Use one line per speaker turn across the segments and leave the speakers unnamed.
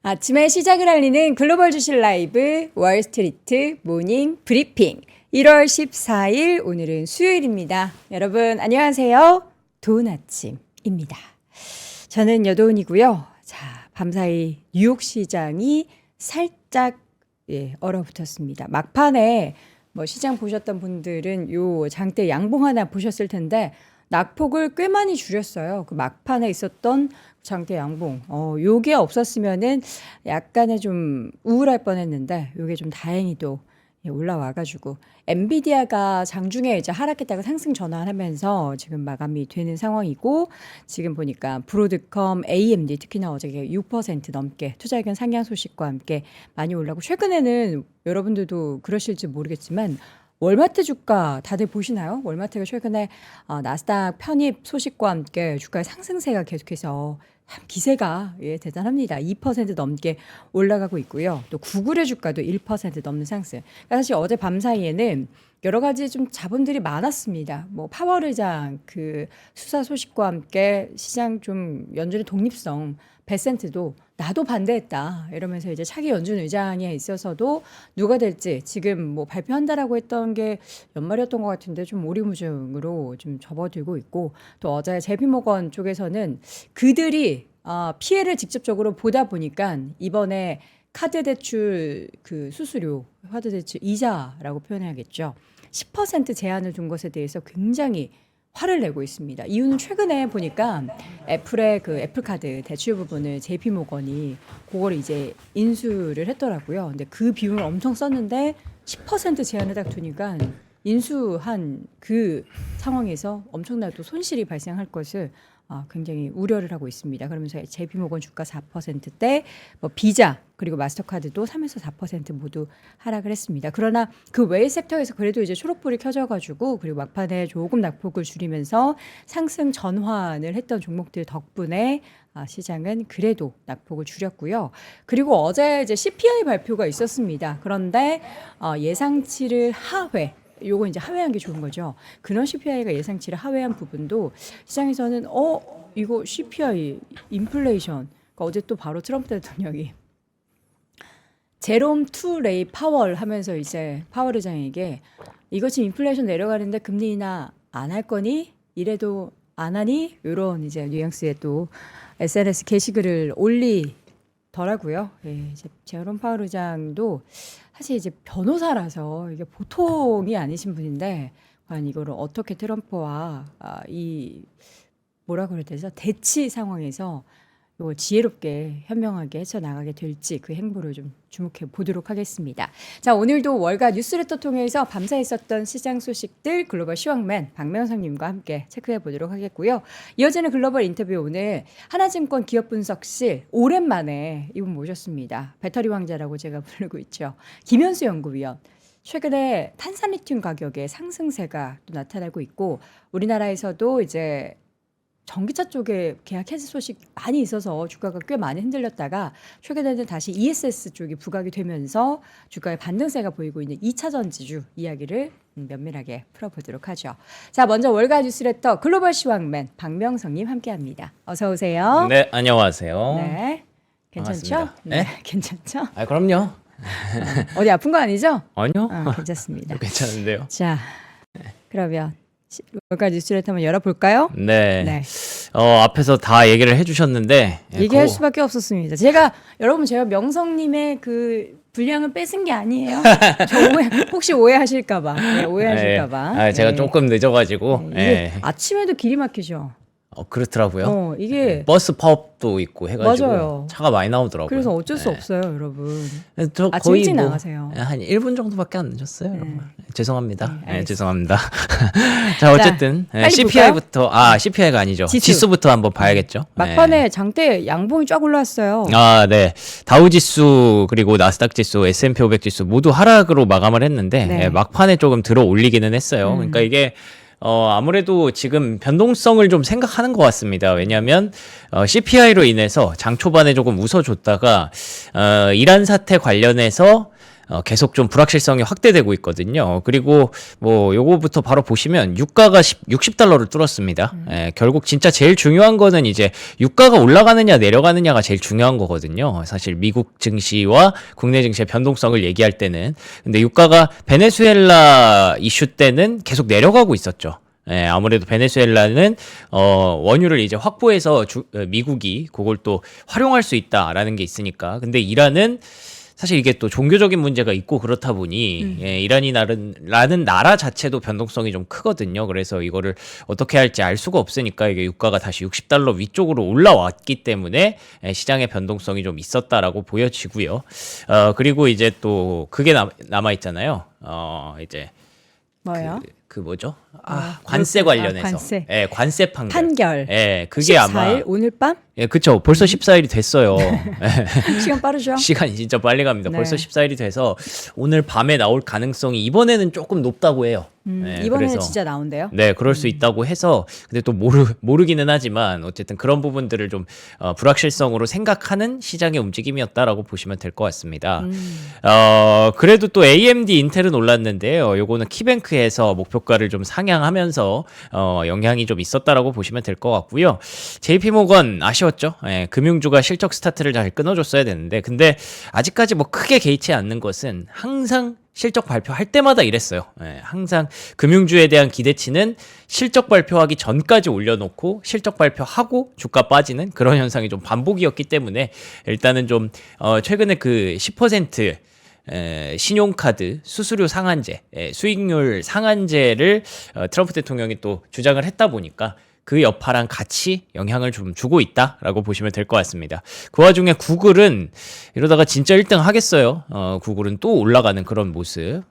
아침에 시작을 알리는 글로벌 주식 라이브 월스트리트 모닝 브리핑 1월 14일 오늘은 수요일입니다. 여러분 안녕하세요. 도은 아침입니다. 저는 여도은이고요. 자, 밤사이 뉴욕 시장이 살짝 얼어붙었습니다. 막판에 시장 보셨던 분들은 요 장대 양봉 하나 보셨을 텐데 낙폭을 꽤 많이 줄였어요. 그 막판에 있었던 장대 양봉. 요게 없었으면은 약간의 좀 우울할 뻔했는데 요게 좀 다행히도 올라와가지고 엔비디아가 장중에 이제 하락했다가 상승 전환하면서 지금 마감이 되는 상황이고 지금 보니까 브로드컴, AMD 특히나 어제 6% 넘게 투자 의견 상향 소식과 함께 많이 올라고 최근에는 여러분들도 그러실지 모르겠지만 월마트 주가 다들 보시나요? 월마트가 최근에 나스닥 편입 소식과 함께 주가의 상승세가 계속해서 참 기세가 대단합니다. 2% 넘게 올라가고 있고요. 또 구글의 주가도 1% 넘는 상승. 그러니까 사실 어제 밤 사이에는 여러 가지 좀 자본들이 많았습니다. 파월 의장 그 수사 소식과 함께 시장 좀 연준의 독립성, 베센트도 나도 반대했다 이러면서 이제 차기 연준 의장에 있어서도 누가 될지 지금 발표한다라고 했던 게 연말이었던 것 같은데 좀 오리무중으로 좀 접어들고 있고 또 어제 JP모건 쪽에서는 그들이 피해를 직접적으로 보다 보니까 이번에 카드 대출 그 수수료, 카드 대출 이자라고 표현해야겠죠. 10% 제한을 둔 것에 대해서 굉장히 화를 내고 있습니다. 이유는 최근에 보니까 애플의 그 애플카드 대출 부분을 JP모건이 그걸 이제 인수를 했더라고요. 근데 그 비용을 엄청 썼는데 10% 제한을 딱 두니까 인수한 그 상황에서 엄청난 또 손실이 발생할 것을 굉장히 우려를 하고 있습니다. 그러면서 JP모건 주가 4%대, 비자 그리고 마스터카드도 3에서 4% 모두 하락을 했습니다. 그러나 그 외의 섹터에서 그래도 이제 초록불이 켜져가지고 그리고 막판에 조금 낙폭을 줄이면서 상승 전환을 했던 종목들 덕분에 시장은 그래도 낙폭을 줄였고요. 그리고 어제 이제 CPI 발표가 있었습니다. 그런데 예상치를 하회. 요거 이제 하회한 게 좋은 거죠. 근원 CPI가 예상치를 하회한 부분도 시장에서는 이거 CPI 인플레이션. 그러니까 어제 또 바로 트럼프 대통령이 제롬 투 레이 파월 하면서 이제 파월 의장에게 이거 지금 인플레이션 내려가는데 금리 인하 안 할 거니? 이래도 안 하니? 이런 이제 뉘앙스의 또 SNS 게시글을 올리더라고요. 이제 제롬 파월 의장도 사실 이제 변호사라서 이게 보통이 아니신 분인데 과연 이거를 어떻게 트럼프와 이 뭐라 그래야 되죠? 대치 상황에서 이걸 지혜롭게 현명하게 헤쳐나가게 될지 그 행보를 좀 주목해 보도록 하겠습니다. 자, 오늘도 월가 뉴스레터 통해서 밤새 있었던 시장 소식들 글로벌 시황맨 박명성님과 함께 체크해 보도록 하겠고요. 이어지는 글로벌 인터뷰 오늘 하나증권 기업분석실 오랜만에 이분 모셨습니다. 배터리 왕자라고 제가 부르고 있죠. 김현수 연구위원. 최근에 탄산리튬 가격의 상승세가 또 나타나고 있고 우리나라에서도 이제 전기차 쪽에 계약 해지 소식 많이 있어서 주가가 꽤 많이 흔들렸다가 최근에는 다시 ESS 쪽이 부각이 되면서 주가의 반등세가 보이고 있는 2차 전지주 이야기를 면밀하게 풀어보도록 하죠. 자, 먼저 월가 뉴스레터 글로벌 시황맨 박명성님 함께합니다. 어서 오세요.
네, 안녕하세요.
네, 괜찮죠?
반갑습니다.
네,
네?
괜찮죠?
그럼요.
어디 아픈 거 아니죠?
아니요.
괜찮습니다.
괜찮은데요.
자, 그러면 월가 뉴스레터 한번 열어볼까요?
네.
네.
앞에서 다 얘기를 해주셨는데
얘기할 수밖에 없었습니다. 제가 명성님의 그 분량을 뺏은 게 아니에요. 혹시 오해하실까봐. 네, 오해하실까봐.
제가 조금 늦어가지고.
이게 아침에도 길이 막히죠.
그렇더라고요.
이게
버스 파업도 있고 해가지고
맞아요.
차가 많이 나오더라고요.
그래서 어쩔 수 없어요, 여러분.
저
아침
거의
일찍 나가세요.
한 1분 정도밖에 안 늦었어요. 여러분. 죄송합니다.
알겠습니다.
죄송합니다. 자, 어쨌든
빨리
CPI부터 CPI가 아니죠. 지수부터 한번 봐야겠죠.
막판에 장대 양봉이 쫙 올라왔어요.
네. 다우 지수 그리고 나스닥 지수, S&P 500 지수 모두 하락으로 마감을 했는데
네.
막판에 조금 들어 올리기는 했어요. 그러니까 이게 아무래도 지금 변동성을 좀 생각하는 것 같습니다. 왜냐하면 CPI로 인해서 장 초반에 조금 웃어줬다가 이란 사태 관련해서 계속 좀 불확실성이 확대되고 있거든요. 그리고 뭐 요거부터 바로 보시면 유가가 60달러를 뚫었습니다. 결국 진짜 제일 중요한 거는 이제 유가가 올라가느냐 내려가느냐가 제일 중요한 거거든요. 사실 미국 증시와 국내 증시의 변동성을 얘기할 때는. 근데 유가가 베네수엘라 이슈 때는 계속 내려가고 있었죠. 아무래도 베네수엘라는 원유를 이제 확보해서 미국이 그걸 또 활용할 수 있다라는 게 있으니까. 근데 이란은 사실 이게 또 종교적인 문제가 있고 그렇다 보니 이란이라는 나라 자체도 변동성이 좀 크거든요. 그래서 이거를 어떻게 할지 알 수가 없으니까 이게 유가가 다시 60달러 위쪽으로 올라왔기 때문에 시장의 변동성이 좀 있었다라고 보여지고요. 그리고 이제 또 그게 남아 있잖아요. 이제
뭐요?
그 뭐죠? 관세 관련해서.
관세.
관세 판결. 그게
14일
아마
오늘 밤?
그쵸. 벌써 14일이 됐어요.
시간 빠르죠?
시간이 진짜 빨리 갑니다.
네.
벌써 14일이 돼서 오늘 밤에 나올 가능성이 이번에는 조금 높다고 해요.
이번에는
그래서
진짜 나온대요?
네, 그럴 수 있다고 해서 근데 또 모르기는 하지만 어쨌든 그런 부분들을 좀 불확실성으로 생각하는 시장의 움직임이었다라고 보시면 될 것 같습니다. 그래도 또 AMD, 인텔은 올랐는데요. 요거는 키뱅크에서 목표가를 좀 상향하면서 영향이 좀 있었다라고 보시면 될 것 같고요. JP모건 아쉬웠죠. 금융주가 실적 스타트를 잘 끊어줬어야 되는데 근데 아직까지 뭐 크게 개의치 않는 것은 항상 실적 발표할 때마다 이랬어요. 항상 금융주에 대한 기대치는 실적 발표하기 전까지 올려놓고 실적 발표하고 주가 빠지는 그런 현상이 좀 반복이었기 때문에 일단은 좀 최근에 그 10% 신용카드 수수료 상한제, 수익률 상한제를 트럼프 대통령이 또 주장을 했다 보니까 그 여파랑 같이 영향을 좀 주고 있다라고 보시면 될 것 같습니다. 그 와중에 구글은 이러다가 진짜 1등 하겠어요. 구글은 또 올라가는 그런 모습.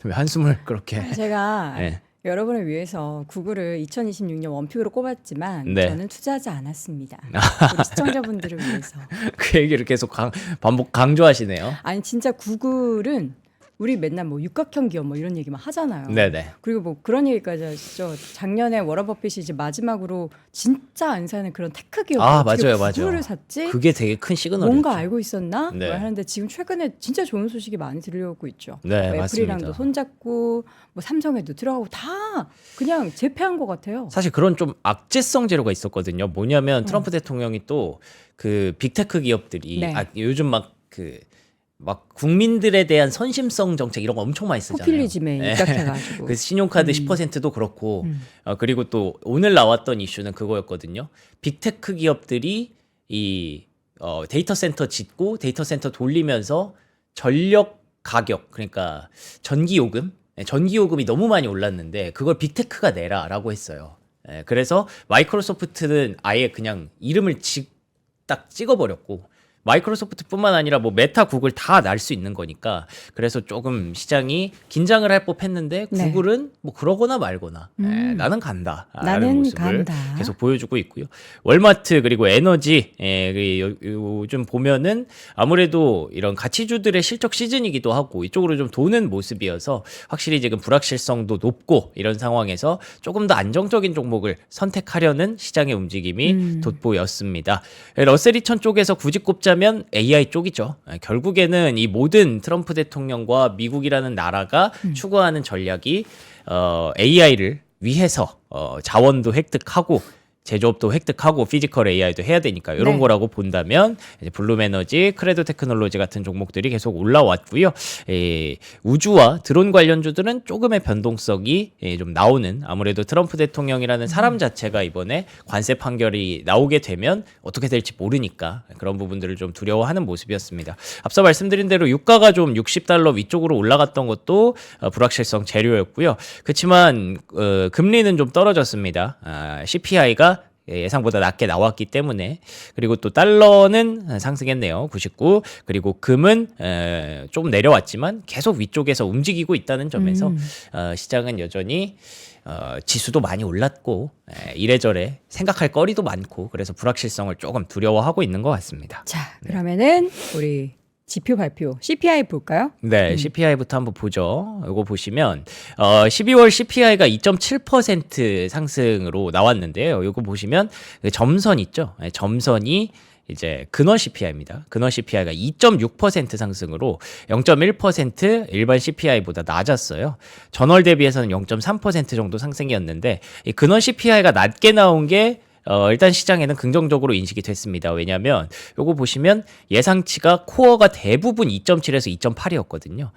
왜 한숨을 그렇게.
제가
네.
여러분을 위해서 구글을 2026년 원픽으로 꼽았지만
네.
저는 투자하지 않았습니다. 우리 시청자분들을 위해서.
그 얘기를 계속 반복 강조하시네요.
아니 진짜 구글은 우리 맨날 뭐 육각형 기업 뭐 이런 얘기만 하잖아요.
네네.
그리고 뭐 그런 얘기까지 하시죠. 작년에 워런 버핏이 이제 마지막으로 진짜 안 사는 그런 테크 기업
맞아요.
구글을 샀지?
그게 되게 큰 시그널이었죠.
뭔가 알고 있었나?
네.
뭐 하는데 지금 최근에 진짜 좋은 소식이 많이 들려오고 있죠.
네,
뭐 애플이랑도
맞습니다.
손잡고 뭐 삼성에도 들어가고 다 그냥 재패한 것 같아요.
사실 그런 좀 악재성 재료가 있었거든요. 뭐냐면 트럼프 대통령이 또 그 빅테크 기업들이
네.
요즘 막 국민들에 대한 선심성 정책 이런 거 엄청 많이 쓰잖아요.
포퓰리즘에 입각해가지고.
그 신용카드 10%도 그렇고 그리고 또 오늘 나왔던 이슈는 그거였거든요. 빅테크 기업들이 이 데이터 센터 짓고 데이터 센터 돌리면서 전력 가격 그러니까 전기 요금이 너무 많이 올랐는데 그걸 빅테크가 내라라고 했어요. 그래서 마이크로소프트는 아예 그냥 이름을 딱 찍어버렸고 마이크로소프트뿐만 아니라 뭐 메타, 구글 다 날 수 있는 거니까 그래서 조금 시장이 긴장을 할 법했는데
네.
구글은 뭐 그러거나 말거나 나는 간다 라는
나는
모습을
간다.
계속 보여주고 있고요. 월마트 그리고 에너지 요즘 보면은 아무래도 이런 가치주들의 실적 시즌이기도 하고 이쪽으로 좀 도는 모습이어서 확실히 지금 불확실성도 높고 이런 상황에서 조금 더 안정적인 종목을 선택하려는 시장의 움직임이 돋보였습니다. 러셀 2000 쪽에서 굳이 꼽자면 AI 쪽이죠. 결국에는 이 모든 트럼프 대통령과 미국이라는 나라가 추구하는 전략이 AI를 위해서 자원도 획득하고 제조업도 획득하고 피지컬 AI도 해야 되니까 이런
네.
거라고 본다면 이제 블룸에너지, 크레도 테크놀로지 같은 종목들이 계속 올라왔고요. 우주와 드론 관련주들은 조금의 변동성이 좀 나오는 아무래도 트럼프 대통령이라는 사람 자체가 이번에 관세 판결이 나오게 되면 어떻게 될지 모르니까 그런 부분들을 좀 두려워하는 모습이었습니다. 앞서 말씀드린 대로 유가가 좀 60달러 위쪽으로 올라갔던 것도 불확실성 재료였고요. 그렇지만 금리는 좀 떨어졌습니다. CPI가 예상보다 낮게 나왔기 때문에 그리고 또 달러는 상승했네요. 99 그리고 금은 좀 내려왔지만 계속 위쪽에서 움직이고 있다는 점에서 시장은 여전히 지수도 많이 올랐고 이래저래 생각할 거리도 많고 그래서 불확실성을 조금 두려워하고 있는 것 같습니다.
자, 그러면은 우리 지표 발표 CPI 볼까요?
네, CPI부터 한번 보죠. 이거 보시면 12월 CPI가 2.7% 상승으로 나왔는데요. 이거 보시면 그 점선 있죠? 네, 점선이 이제 근원 CPI입니다. 근원 CPI가 2.6% 상승으로 0.1% 일반 CPI보다 낮았어요. 전월 대비해서는 0.3% 정도 상승이었는데 이 근원 CPI가 낮게 나온 게 일단 시장에는 긍정적으로 인식이 됐습니다. 왜냐하면 요거 보시면 예상치가 코어가 대부분 2.7에서 2.8이었거든요.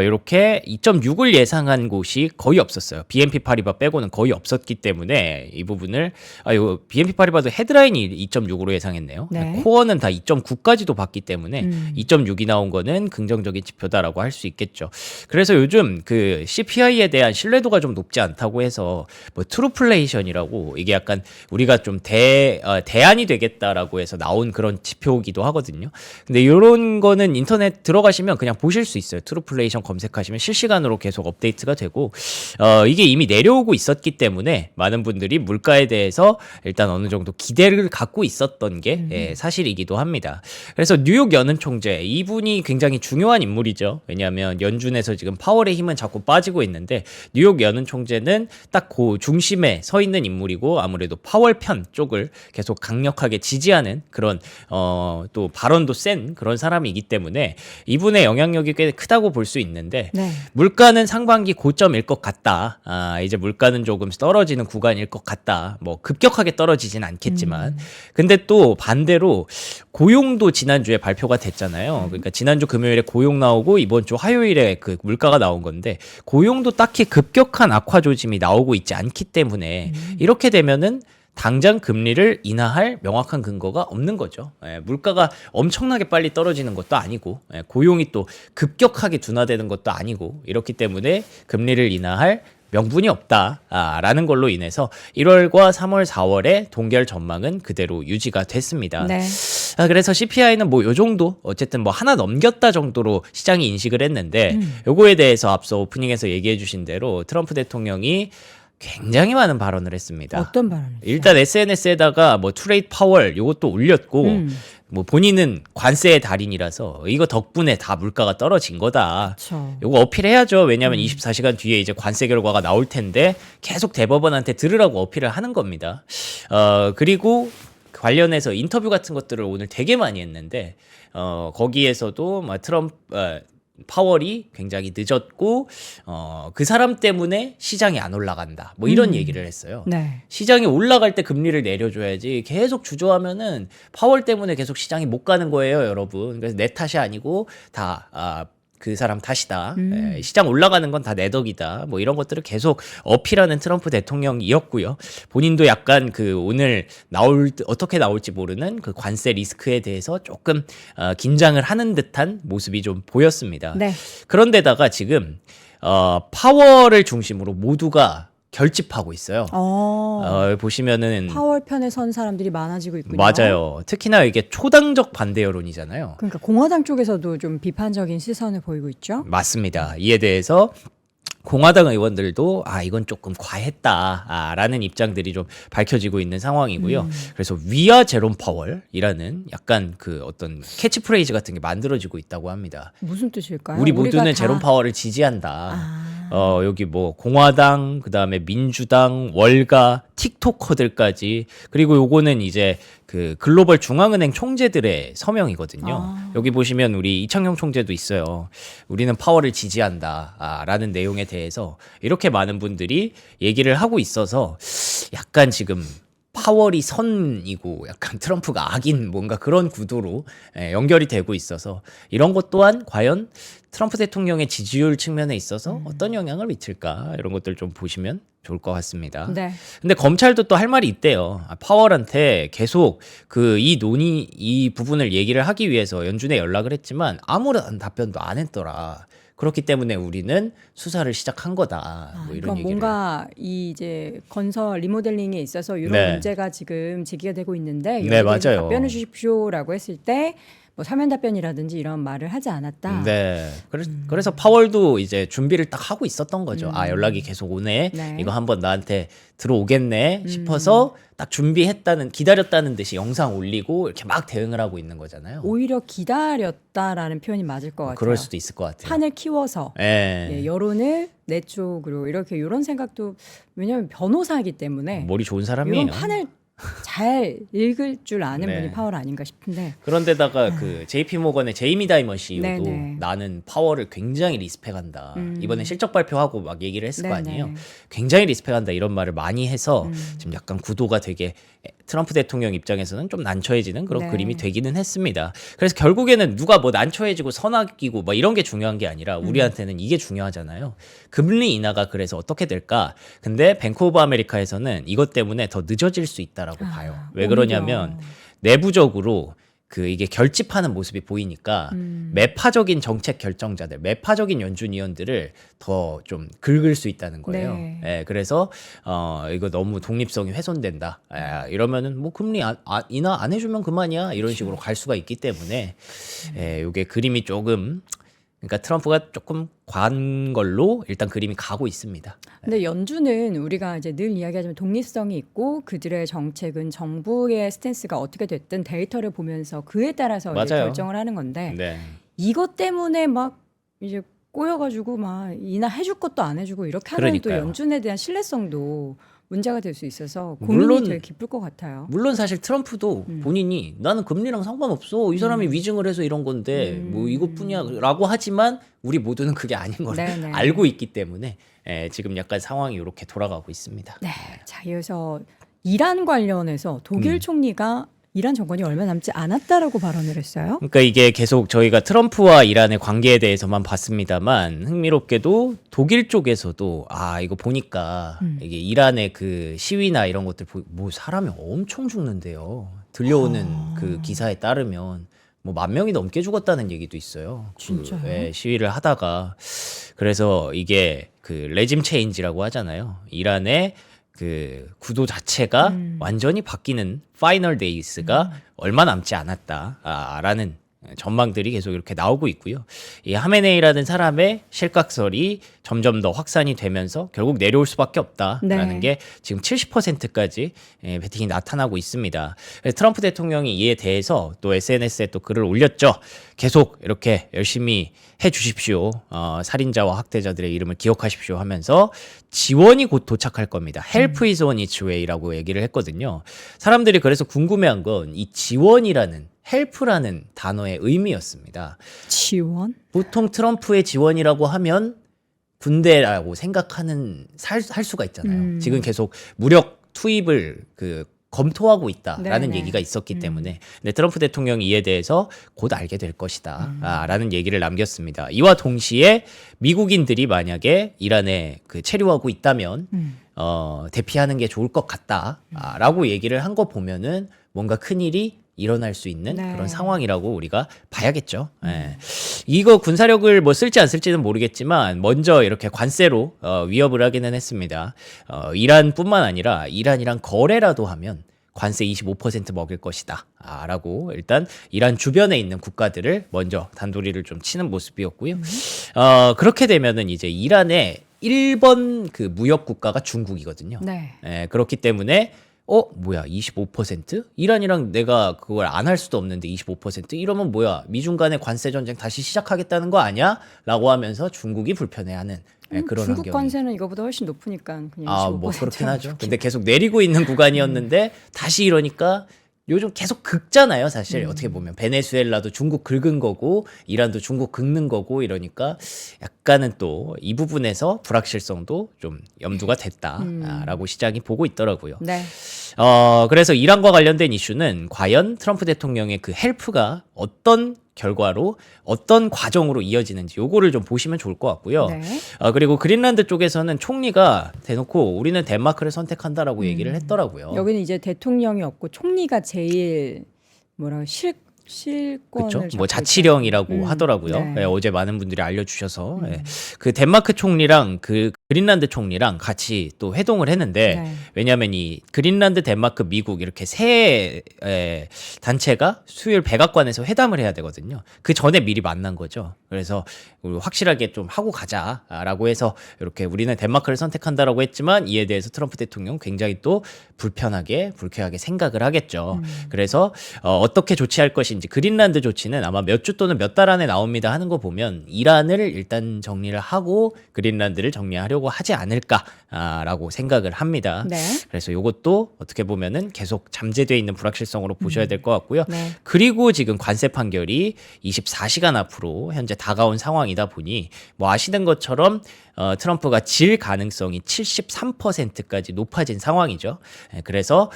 이렇게 2.6을 예상한 곳이 거의 없었어요. BNP 파리바 빼고는 거의 없었기 때문에 이 부분을 요 BNP 파리바도 헤드라인이 2.6으로 예상했네요.
네.
코어는 다 2.9까지도 봤기 때문에 2.6이 나온 거는 긍정적인 지표다라고 할 수 있겠죠. 그래서 요즘 그 CPI에 대한 신뢰도가 좀 높지 않다고 해서 뭐 트루플레이션이라고 이게 약간 우리가 좀 대안이 되겠다라고 해서 나온 그런 지표이기도 하거든요. 근데 이런 거는 인터넷 들어가시면 그냥 보실 수 있어요. 트루플레이션 검색하시면 실시간으로 계속 업데이트가 되고 이게 이미 내려오고 있었기 때문에 많은 분들이 물가에 대해서 일단 어느 정도 기대를 갖고 있었던 게 사실이기도 합니다. 그래서 뉴욕 연은 총재 이분이 굉장히 중요한 인물이죠. 왜냐하면 연준에서 지금 파월의 힘은 자꾸 빠지고 있는데 뉴욕 연은 총재는 딱 그 중심에 서 있는 인물이고 아무래도 파월 편 쪽을 계속 강력하게 지지하는 그런 또 발언도 센 그런 사람이기 때문에 이분의 영향력이 꽤 크다고 볼 수 있는데
네.
물가는 상반기 고점일 것 같다. 이제 물가는 조금 떨어지는 구간일 것 같다. 뭐 급격하게 떨어지진 않겠지만 근데 또 반대로 고용도 지난주에 발표가 됐잖아요. 그러니까 지난주 금요일에 고용 나오고 이번 주 화요일에 그 물가가 나온 건데 고용도 딱히 급격한 악화 조짐이 나오고 있지 않기 때문에 이렇게 되면은 당장 금리를 인하할 명확한 근거가 없는 거죠. 물가가 엄청나게 빨리 떨어지는 것도 아니고 고용이 또 급격하게 둔화되는 것도 아니고 이렇기 때문에 금리를 인하할 명분이 없다라는 걸로 인해서 1월과 3월, 4월의 동결 전망은 그대로 유지가 됐습니다.
네.
그래서 CPI는 뭐 요 정도 어쨌든 뭐 하나 넘겼다 정도로 시장이 인식을 했는데 요거에 대해서 앞서 오프닝에서 얘기해 주신 대로 트럼프 대통령이 굉장히 많은 발언을 했습니다.
어떤 발언을
일단 SNS에다가 뭐 트레이드 파월 요것도 올렸고 뭐 본인은 관세의 달인이라서 이거 덕분에 다 물가가 떨어진 거다.
그렇죠.
요거 어필해야죠. 왜냐하면 24시간 뒤에 이제 관세 결과가 나올 텐데 계속 대법원한테 들으라고 어필을 하는 겁니다. 그리고 관련해서 인터뷰 같은 것들을 오늘 되게 많이 했는데 거기에서도 막 파월이 굉장히 늦었고 그 사람 때문에 시장이 안 올라간다. 뭐 이런 얘기를 했어요.
네.
시장이 올라갈 때 금리를 내려줘야지 계속 주저하면은 파월 때문에 계속 시장이 못 가는 거예요, 여러분. 그래서 내 탓이 아니고 다 그 사람 탓이다. 시장 올라가는 건 다 내 덕이다. 뭐 이런 것들을 계속 어필하는 트럼프 대통령이었고요. 본인도 약간 그 오늘 어떻게 나올지 모르는 그 관세 리스크에 대해서 조금 긴장을 하는 듯한 모습이 좀 보였습니다.
네.
그런데다가 지금 파월을 중심으로 모두가 결집하고 있어요. 보시면은
파월 편에 선 사람들이 많아지고 있군요.
맞아요. 특히나 이게 초당적 반대 여론이잖아요.
그러니까 공화당 쪽에서도 좀 비판적인 시선을 보이고 있죠.
맞습니다. 이에 대해서 공화당 의원들도 이건 조금 과했다라는 입장들이 좀 밝혀지고 있는 상황이고요. 그래서 위아 제롬 파월이라는 약간 그 어떤 캐치프레이즈 같은 게 만들어지고 있다고 합니다.
무슨 뜻일까요?
우리 모두는
우리가
제롬 파월을 지지한다. 여기 뭐 공화당, 그다음에 민주당, 월가, 틱토커들까지 그리고 요거는 이제 그 글로벌 중앙은행 총재들의 서명이거든요. 여기 보시면 우리 이창용 총재도 있어요. 우리는 파월을 지지한다라는 내용에 대해서 이렇게 많은 분들이 얘기를 하고 있어서 약간 지금 파월이 선이고 약간 트럼프가 악인 뭔가 그런 구도로 연결이 되고 있어서 이런 것 또한 과연 트럼프 대통령의 지지율 측면에 있어서 어떤 영향을 미칠까 이런 것들 좀 보시면 좋을 것 같습니다.
네.
근데 검찰도 또 할 말이 있대요. 파월한테 계속 이 부분을 얘기를 하기 위해서 연준에 연락을 했지만 아무런 답변도 안 했더라. 그렇기 때문에 우리는 수사를 시작한 거다. 뭐 이런
그러니까
얘기를.
뭔가 이 이제 건설 리모델링에 있어서 이런
네.
문제가 지금 제기가 되고 있는데
네,
여기에 대해서
맞아요.
답변해 주십시오라고 했을 때 뭐 사면 답변이라든지 이런 말을 하지 않았다.
네. 그래서 파월도 이제 준비를 딱 하고 있었던 거죠. 아, 연락이 계속 오네.
네.
이거 한번 나한테 들어오겠네 싶어서 딱 기다렸다는 듯이 영상 올리고 이렇게 막 대응을 하고 있는 거잖아요.
오히려 기다렸다라는 표현이 맞을 것 같아요.
그럴 수도 있을 것 같아요.
판을 키워서
예.
예, 여론을 내 쪽으로 이렇게 이런 생각도 왜냐하면 변호사이기 때문에
머리 좋은 사람이에요.
이런 판을 잘 읽을 줄 아는
네.
분이 파월 아닌가 싶은데
그런데다가 그 JP 모건의 제이미 다이먼 CEO도
네네.
나는 파월을 굉장히 리스펙한다. 이번에 실적 발표하고 막 얘기를 했을 거
네네.
아니에요. 굉장히 리스펙한다 이런 말을 많이 해서 지금 약간 구도가 되게 트럼프 대통령 입장에서는 좀 난처해지는 그런
네.
그림이 되기는 했습니다. 그래서 결국에는 누가 뭐 난처해지고 선악기고 뭐 이런 게 중요한 게 아니라 우리한테는 이게 중요하잖아요. 금리 인하가 그래서 어떻게 될까? 근데 뱅크 오브 아메리카에서는 이것 때문에 더 늦어질 수 있다라고 봐요. 왜 그러냐면 내부적으로 그 이게 결집하는 모습이 보이니까 매파적인 정책 결정자들, 매파적인 연준위원들을 더 좀 긁을 수 있다는 거예요.
네.
예, 그래서 이거 너무 독립성이 훼손된다. 이러면은 뭐 금리 인하 안 해주면 그만이야 이런 식으로 갈 수가 있기 때문에 이게 그림이 조금 그러니까 트럼프가 조금 관 걸로 일단 그림이 가고 있습니다.
근데 연준은 우리가 이제 늘 이야기하지만 독립성이 있고 그들의 정책은 정부의 스탠스가 어떻게 됐든 데이터를 보면서 그에 따라서 이제
맞아요.
결정을 하는 건데
네.
이것 때문에 막 이제 꼬여가지고 막 인하해줄 것도 안 해주고 이렇게 하면 또
그러니까요.
연준에 대한 신뢰성도 문제가 될 수 있어서 고민이
물론-
되게 깊을 것 같아요.
물론 사실 트럼프도 본인이 나는 금리랑 상관없어. 이 사람이 위증을 해서 이런 건데 뭐 이것뿐이야라고 하지만 우리 모두는 그게 아닌 걸
네네.
알고 있기 때문에 지금 약간 상황이 이렇게 돌아가고 있습니다.
네. 자, 이어서 이란 관련해서 독일 총리가 이란 정권이 얼마 남지 않았다라고 발언을 했어요.
그러니까 이게 계속 저희가 트럼프와 이란의 관계에 대해서만 봤습니다만 흥미롭게도 독일 쪽에서도 이거 보니까 이게 이란의 그 시위나 이런 것들 뭐 사람이 엄청 죽는데요. 들려오는 그 기사에 따르면 뭐 10,000명이 넘게 죽었다는 얘기도 있어요.
진짜요?
시위를 하다가 그래서 이게 그 레짐 체인지라고 하잖아요. 이란의 그 구도 자체가 완전히 바뀌는 파이널 데이스가 얼마 남지 않았다라는 전망들이 계속 이렇게 나오고 있고요. 이 하메네이라는 사람의 실각설이 점점 더 확산이 되면서 결국 내려올 수밖에 없다라는
네.
게 지금 70%까지 베팅이 나타나고 있습니다. 그래서 트럼프 대통령이 이에 대해서 또 SNS에 또 글을 올렸죠. 계속 이렇게 열심히 해 주십시오. 살인자와 학대자들의 이름을 기억하십시오 하면서 지원이 곧 도착할 겁니다. Help is on its way라고 얘기를 했거든요. 사람들이 그래서 궁금해한 건 이 지원이라는 help라는 단어의 의미였습니다.
지원?
보통 트럼프의 지원이라고 하면 군대라고 생각하는 할 수가 있잖아요. 지금 계속 무력 투입을 검토하고 있다라는
네네.
얘기가 있었기 때문에 근데 트럼프 대통령이 이에 대해서 곧 알게 될 것이다 라는 얘기를 남겼습니다. 이와 동시에 미국인들이 만약에 이란에 체류하고 있다면 대피하는 게 좋을 것 같다라고 얘기를 한 거 보면은 뭔가 큰일이 일어날 수 있는
네.
그런 상황이라고 우리가 봐야겠죠. 예. 이거 군사력을 뭐 쓸지 안 쓸지는 모르겠지만 먼저 이렇게 관세로 위협을 하기는 했습니다. 이란뿐만 아니라 이란이랑 거래라도 하면 관세 25% 먹일 것이다. 라고 일단 이란 주변에 있는 국가들을 먼저 단도리를 좀 치는 모습이었고요. 그렇게 되면은 이제 이란의 1번 그 무역 국가가 중국이거든요.
네.
그렇기 때문에 뭐야 25%? 이란이랑 내가 그걸 안 할 수도 없는데 25%? 이러면 뭐야 미중 간의 관세 전쟁 다시 시작하겠다는 거 아니야? 라고 하면서 중국이 불편해하는 그런
중국
환경이
관세는 이거보다 훨씬 높으니까 그냥 25%
뭐 그렇긴 하죠. 근데 계속 내리고 있는 구간이었는데 다시 이러니까 요즘 계속 긁잖아요, 사실. 어떻게 보면 베네수엘라도 중국 긁은 거고 이란도 중국 긁는 거고 이러니까 약간은 또 이 부분에서 불확실성도 좀 염두가 됐다라고 시장이 보고 있더라고요.
네.
그래서 이란과 관련된 이슈는 과연 트럼프 대통령의 그 헬프가 어떤 결과로 어떤 과정으로 이어지는지 요거를 좀 보시면 좋을 것 같고요.
네.
그리고 그린란드 쪽에서는 총리가 대놓고 우리는 덴마크를 선택한다라고 얘기를 했더라고요.
여기는 이제 대통령이 없고 총리가 제일 실권을
그렇죠. 뭐
잡고
자치령이라고
있잖아요.
하더라고요.
네.
어제 많은 분들이 알려주셔서 그 덴마크 총리랑 그 그린란드 총리랑 같이 또 회동을 했는데
네.
왜냐하면 이 그린란드, 덴마크, 미국 이렇게 세 단체가 수요일 백악관에서 회담을 해야 되거든요. 그 전에 미리 만난 거죠. 그래서 우리 확실하게 좀 하고 가자라고 해서 이렇게 우리는 덴마크를 선택한다라고 했지만 이에 대해서 트럼프 대통령 굉장히 또 불쾌하게 생각을 하겠죠. 그래서 어떻게 조치할 것인지 그린란드 조치는 아마 몇 주 또는 몇 달 안에 나옵니다 하는 거 보면 이란을 일단 정리를 하고 그린란드를 정리하려고 하지 않을까라고 생각을 합니다.
네.
그래서 이것도 어떻게 보면은 계속 잠재되어 있는 불확실성으로 보셔야 될 것 같고요.
네.
그리고 지금 관세 판결이 24시간 앞으로 현재 다가온 상황이다 보니 뭐 아시는 것처럼 트럼프가 질 가능성이 73%까지 높아진 상황이죠. 그래서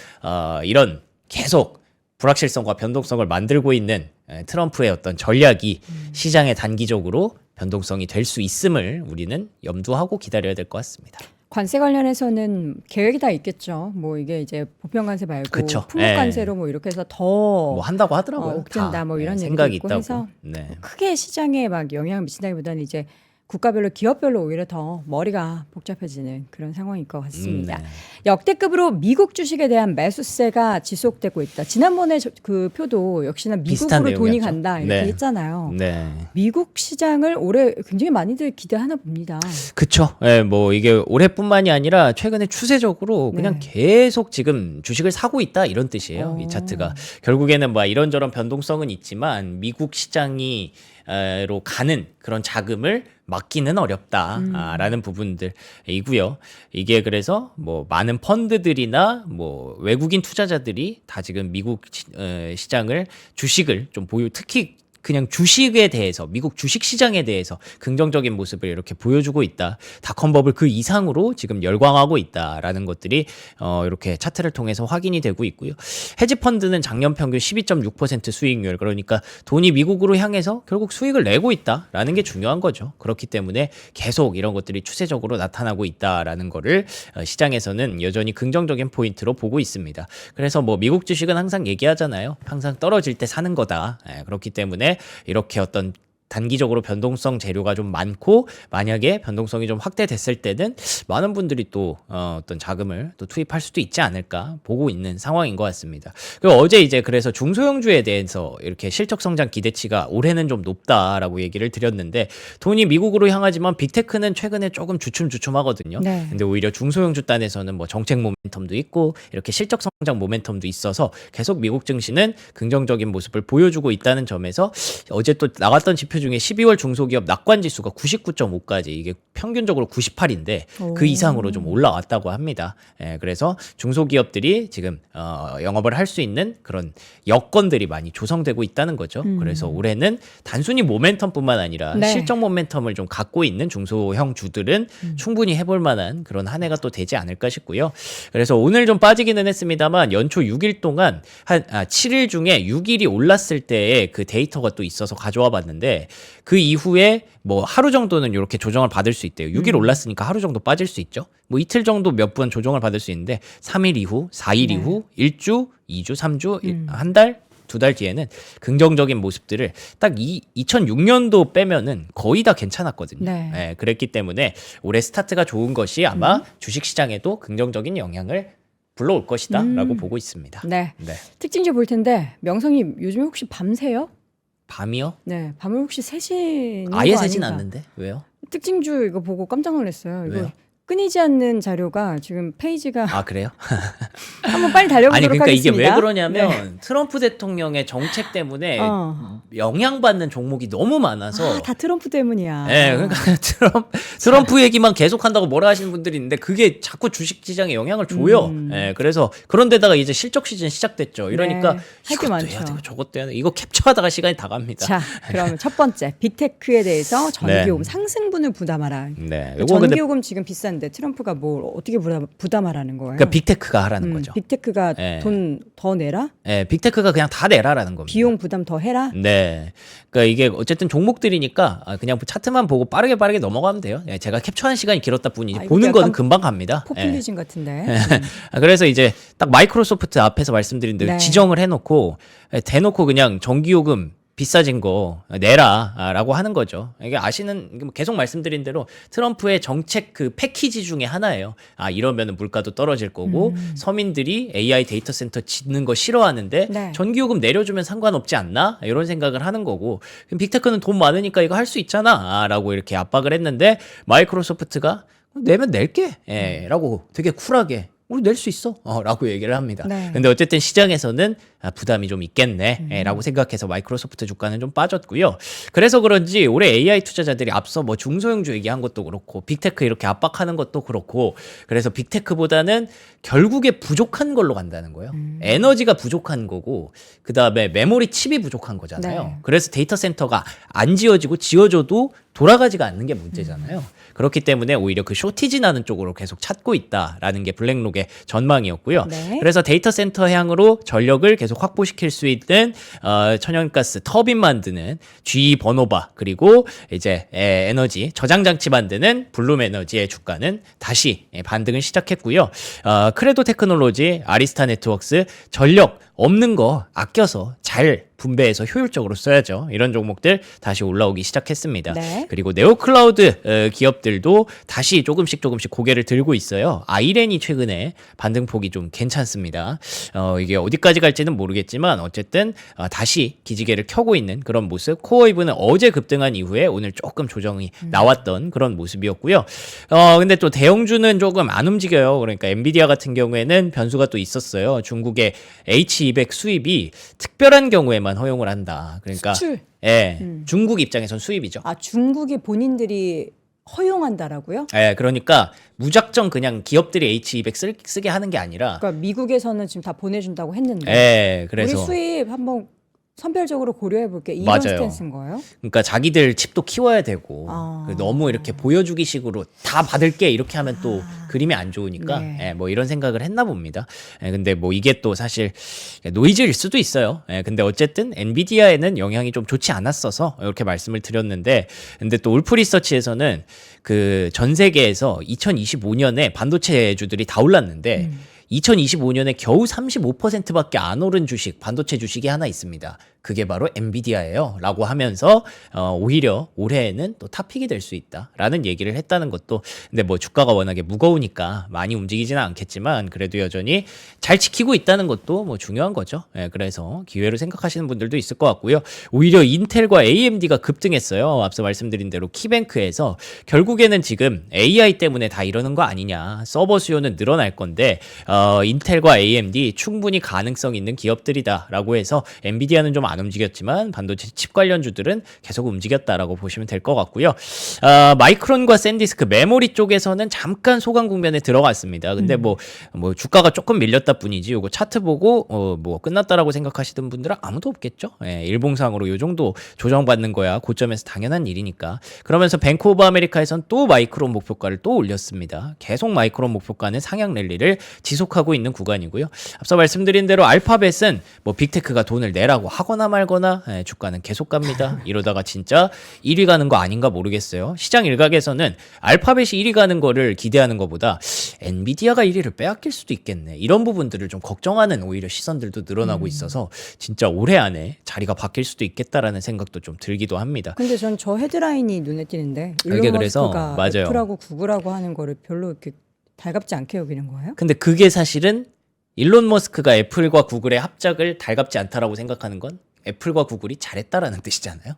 이런 계속 불확실성과 변동성을 만들고 있는 트럼프의 어떤 전략이 시장에 단기적으로 변동성이 될 수 있음을 우리는 염두하고 기다려야 될 것 같습니다.
관세 관련해서는 계획이 다 있겠죠. 뭐 이게 이제 보편 관세 말고
그쵸.
품목 관세로 뭐 이렇게 해서 더 뭐
뭐 한다고 하더라고요.
옥죄다
다.
뭐 이런 얘기도
생각이
있고
있다고.
해서
네.
크게 시장에 막 영향을 미친다기보다는 이제 국가별로 기업별로 오히려 더 머리가 복잡해지는 그런 상황일 것 같습니다.
네.
역대급으로 미국 주식에 대한 매수세가 지속되고 있다. 지난번에 그 표도 역시나
비슷한
미국으로 돈이
내용이었죠.
간다 이렇게
네.
했잖아요.
네.
미국 시장을 올해 굉장히 많이들 기대하나 봅니다.
그쵸. 예, 뭐 이게 올해뿐만이 아니라 최근에 추세적으로 그냥
네.
계속 지금 주식을 사고 있다 이런 뜻이에요. 이 차트가. 결국에는 뭐 이런저런 변동성은 있지만 미국 시장이 로 가는 그런 자금을 막기는 어렵다라는 부분들이고요. 이게 그래서 뭐 많은 펀드들이나 뭐 외국인 투자자들이 다 지금 미국 시장을 주식을 좀 특히 그냥 주식에 대해서 미국 주식 시장에 대해서 긍정적인 모습을 이렇게 보여주고 있다. 닷컴버블 그 이상으로 지금 열광하고 있다라는 것들이 이렇게 차트를 통해서 확인이 되고 있고요. 헤지 펀드는 작년 평균 12.6% 수익률 그러니까 돈이 미국으로 향해서 결국 수익을 내고 있다라는 게 중요한 거죠. 그렇기 때문에 계속 이런 것들이 추세적으로 나타나고 있다라는 거를 시장에서는 여전히 긍정적인 포인트로 보고 있습니다. 그래서 뭐 미국 주식은 항상 얘기하잖아요. 항상 떨어질 때 사는 거다. 그렇기 때문에 이렇게 어떤 단기적으로 변동성 재료가 좀 많고 만약에 변동성이 좀 확대됐을 때는 많은 분들이 또 어떤 자금을 또 투입할 수도 있지 않을까 보고 있는 상황인 것 같습니다. 그리고 어제 이제 그래서 중소형주에 대해서 이렇게 실적 성장 기대치가 올해는 좀 높다라고 얘기를 드렸는데 돈이 미국으로 향하지만 빅테크는 최근에 조금 주춤주춤하거든요.
네.
근데 오히려 중소형주 단에서는 뭐 정책 모멘텀도 있고 이렇게 실적 성장 모멘텀도 있어서 계속 미국 증시는 긍정적인 모습을 보여주고 있다는 점에서 어제 또 나갔던 지표 중에 12월 중소기업 낙관 지수가 99.5까지 이게 평균적으로 98인데 그 이상으로 좀 올라왔다고 합니다. 그래서 중소기업들이 지금 영업을 할 수 있는 그런 여건들이 많이 조성되고 있다는 거죠. 그래서 올해는 단순히 모멘텀뿐만 아니라
네.
실적 모멘텀을 좀 갖고 있는 중소형 주들은 충분히 해볼 만한 그런 한 해가 또 되지 않을까 싶고요. 그래서 오늘 좀 빠지기는 했습니다만 연초 6일 동안 한 7일 중에 6일이 올랐을 때의 그 데이터가 또 있어서 가져와 봤는데 그 이후에 뭐 하루 정도는 이렇게 조정을 받을 수 있대요. 6일 올랐으니까 하루 정도 빠질 수 있죠. 뭐 이틀 정도 몇 번 조정을 받을 수 있는데 3일 이후, 4일
네.
이후, 1주, 2주, 3주, 한 달, 두 달 뒤에는 긍정적인 모습들을 딱 2006년도 빼면은 거의 다 괜찮았거든요.
네.
그랬기 때문에 올해 스타트가 좋은 것이 아마 주식 시장에도 긍정적인 영향을 불러올 것이다라고 보고 있습니다.
네.
네.
특징주 볼 텐데 명성님 요즘에 혹시 밤새요?
밤이요?
네, 밤을 혹시 새시는
아예
거
새진
아닌가?
않는데 왜요?
특징주 이거 보고 깜짝 놀랐어요. 이거
왜요?
끊이지 않는 자료가 지금 페이지가
아 그래요?
한번 빨리 달려보도록
아니 그러니까
하겠습니다.
이게 왜 그러냐면
네.
트럼프 대통령의 정책 때문에
어.
영향받는 종목이 너무 많아서
다 트럼프 때문이야.
예, 그러니까 트럼프 얘기만 계속 한다고 뭐라 하시는 분들이 있는데 그게 자꾸 주식 시장에 영향을 줘요. 예, 그래서 그런데다가 이제 실적 시즌 시작됐죠. 이러니까
네, 할게
이것도
많죠.
해야 되고 저것도 해야 되고 이거 캡처하다가 시간이 다 갑니다.
자, 그러면 첫 번째 빅테크에 대해서 전기요금
네.
상승분을 부담하라.
네, 요거 근데
전기요금 지금 비싼데 트럼프가 뭘 어떻게 부담하라는 거예요?
그러니까 빅테크가 하라는 거죠.
빅테크가
네.
돈 더 내라?
예, 빅테크가 그냥 다 내라라는 겁니다.
비용 부담 더 해라?
네. 그러니까 이게 어쨌든 종목들이니까 그냥 차트만 보고 빠르게 넘어가면 돼요. 예, 제가 캡처한 시간이 길었다 뿐이지
아, 이거
보는
약간
거는 금방 갑니다. 예.
포퓰리즘 같은데.
그래서 이제 딱 마이크로소프트 앞에서 말씀드린 대로
네.
지정을 해놓고 대놓고 그냥 전기요금 비싸진 거 내라라고 하는 거죠. 이게 아시는 계속 말씀드린 대로 트럼프의 정책 그 패키지 중에 하나예요. 이러면은 물가도 떨어질 거고 서민들이 AI 데이터 센터 짓는 거 싫어하는데
네.
전기요금 내려주면 상관없지 않나? 이런 생각을 하는 거고 그럼 빅테크는 돈 많으니까 이거 할 수 있잖아라고 이렇게 압박을 했는데 마이크로소프트가 내면 낼게 라고 되게 쿨하게 우리 낼 수 있어 라고 얘기를 합니다.
네.
근데 어쨌든 시장에서는 부담이 좀 있겠네 라고 생각해서 마이크로소프트 주가는 좀 빠졌고요. 그래서 그런지 올해 AI 투자자들이 앞서 뭐 중소형주 얘기한 것도 그렇고 빅테크 이렇게 압박하는 것도 그렇고 그래서 빅테크보다는 결국에 부족한 걸로 간다는 거예요. 에너지가 부족한 거고 그 다음에 메모리 칩이 부족한 거잖아요.
네.
그래서 데이터 센터가 안 지어지고 지어져도 돌아가지가 않는 게 문제잖아요. 그렇기 때문에 오히려 그 쇼티지 나는 쪽으로 계속 찾고 있다라는 게 블랙록의 전망이었고요.
네.
그래서 데이터 센터 향으로 전력을 계속 확보시킬 수 있는 천연가스 터빈 만드는 GE 버노바 그리고 이제 에너지 저장 장치 만드는 블룸 에너지의 주가는 다시 반등을 시작했고요. 크레도 테크놀로지, 아리스타 네트워크스 전력 없는 거 아껴서 잘 분배해서 효율적으로 써야죠. 이런 종목들 다시 올라오기 시작했습니다.
네.
그리고 네오클라우드 기업들도 다시 조금씩 고개를 들고 있어요. 아이렌이 최근에 반등폭이 좀 괜찮습니다. 이게 어디까지 갈지는 모르겠지만 어쨌든 다시 기지개를 켜고 있는 그런 모습. 코어이브는 어제 급등한 이후에 오늘 조금 조정이 나왔던 그런 모습이었고요. 근데 또 대형주는 조금 안 움직여요. 그러니까 엔비디아 같은 경우에는 변수가 또 있었어요. 중국의 H200 수입이 특별한 경우에만 허용을 한다. 그러니까
수출.
중국 입장에선 수입이죠.
중국이 본인들이 허용한다라고요?
그러니까 무작정 그냥 기업들이 H200 쓰게 하는 게 아니라
그러니까 미국에서는 지금 다 보내준다고 했는데
그래서
우리 수입 한번 선별적으로 고려해 볼게 이런
맞아요.
스탠스인 거예요?
그러니까 자기들 칩도 키워야 되고
아.
너무 이렇게 보여주기 식으로 다 받을게 이렇게 하면 또 그림이 안 좋으니까
네.
뭐 이런 생각을 했나 봅니다. 근데 뭐 이게 또 사실 노이즈일 수도 있어요. 근데 어쨌든 엔비디아에는 영향이 좀 좋지 않았어서 이렇게 말씀을 드렸는데 근데 또 울프 리서치에서는 그 전 세계에서 2025년에 반도체주들이 다 올랐는데 2025년에 겨우 35%밖에 안 오른 주식, 반도체 주식이 하나 있습니다. 그게 바로 엔비디아예요. 라고 하면서 오히려 올해에는 또 탑픽이 될 수 있다라는 얘기를 했다는 것도 근데 뭐 주가가 워낙에 무거우니까 많이 움직이지는 않겠지만 그래도 여전히 잘 지키고 있다는 것도 뭐 중요한 거죠. 그래서 기회로 생각하시는 분들도 있을 것 같고요. 오히려 인텔과 AMD가 급등했어요. 앞서 말씀드린 대로 키뱅크에서 결국에는 지금 AI 때문에 다 이러는 거 아니냐. 서버 수요는 늘어날 건데 인텔과 AMD 충분히 가능성 있는 기업들이다라고 해서 엔비디아는 좀 안 움직였지만 반도체 칩 관련주들은 계속 움직였다라고 보시면 될 것 같고요. 마이크론과 샌디스크 메모리 쪽에서는 잠깐 소강 국면에 들어갔습니다. 근데 뭐 주가가 조금 밀렸다 뿐이지 요거 차트 보고 뭐 끝났다라고 생각하시던 분들은 아무도 없겠죠. 일봉상으로 요 정도 조정받는 거야 고점에서 당연한 일이니까. 그러면서 뱅크 오브 아메리카에선 또 마이크론 목표가를 또 올렸습니다. 계속 마이크론 목표가는 상향 랠리를 지속하고 있는 구간이고요. 앞서 말씀드린 대로 알파벳은 뭐 빅테크가 돈을 내라고 하거나 말거나 주가는 계속 갑니다. 이러다가 진짜 1위 가는 거 아닌가 모르겠어요. 시장 일각에서는 알파벳이 1위 가는 거를 기대하는 것보다 엔비디아가 1위를 빼앗길 수도 있겠네. 이런 부분들을 좀 걱정하는 오히려 시선들도 늘어나고 있어서 진짜 올해 안에 자리가 바뀔 수도 있겠다라는 생각도 좀 들기도 합니다.
근데 전 저 헤드라인이 눈에 띄는데
이게
일론
그래서
머스크가
맞아요.
애플하고 구글하고 하는 거를 별로 이렇게 달갑지 않게 여기는 거예요?
근데 그게 사실은 일론 머스크가 애플과 구글의 합작을 달갑지 않다라고 생각하는 건 애플과 구글이 잘했다라는 뜻이잖아요.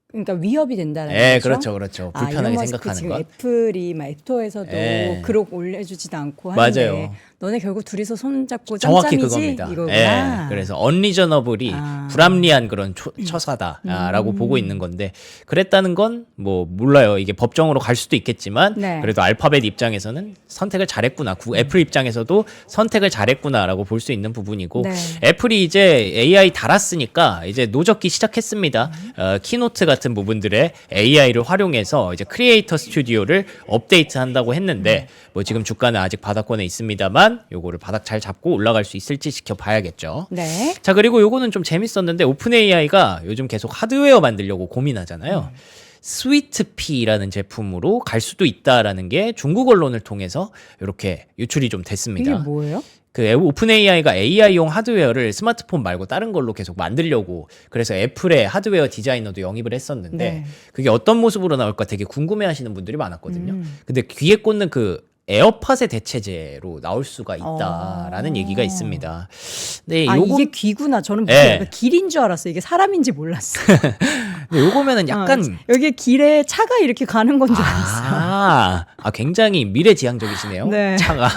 그러니까 위협이 된다는 거죠?
그렇죠.
일론
불편하게
머스크
생각하는
지금
건.
애플이 막 앱스토어에서도
예.
그룹 올려주지도 않고 하는데
맞아요.
너네 결국 둘이서 손잡고
정확히
짬짬이지
그겁니다.
이거구나.
그래서 언리저너블이 불합리한 그런 처사다라고 보고 있는 건데 그랬다는 건 뭐 몰라요. 이게 법정으로 갈 수도 있겠지만
네.
그래도 알파벳 입장에서는 선택을 잘했구나. 애플 입장에서도 선택을 잘했구나라고 볼 수 있는 부분이고
네.
애플이 이제 AI 달았으니까 이제 노젓기 시작했습니다. 키노트 같은 부분들의 AI를 활용해서 이제 크리에이터 스튜디오를 업데이트한다고 했는데 뭐 지금 주가는 아직 바닥권에 있습니다만 요거를 바닥 잘 잡고 올라갈 수 있을지 지켜봐야겠죠.
네.
자 그리고 요거는 좀 재밌었는데 오픈 AI가 요즘 계속 하드웨어 만들려고 고민하잖아요. 스위트피라는 제품으로 갈 수도 있다라는 게 중국 언론을 통해서 이렇게 유출이 좀
이게
됐습니다.
뭐예요?
그 오픈 AI가 AI용 하드웨어를 스마트폰 말고 다른 걸로 계속 만들려고 그래서 애플의 하드웨어 디자이너도 영입을 했었는데
네.
그게 어떤 모습으로 나올까 되게 궁금해하시는 분들이 많았거든요. 근데 귀에 꽂는 그 에어팟의 대체제로 나올 수가 있다라는 얘기가 있습니다. 근데
아,
요거
이게 귀구나. 저는 무슨
네.
약간 길인 줄 알았어요. 이게 사람인지 몰랐어.
근데 요거면은 약간
여기 길에 차가 이렇게 가는 건 줄 알았어요.
굉장히 미래지향적이시네요.
네.
차가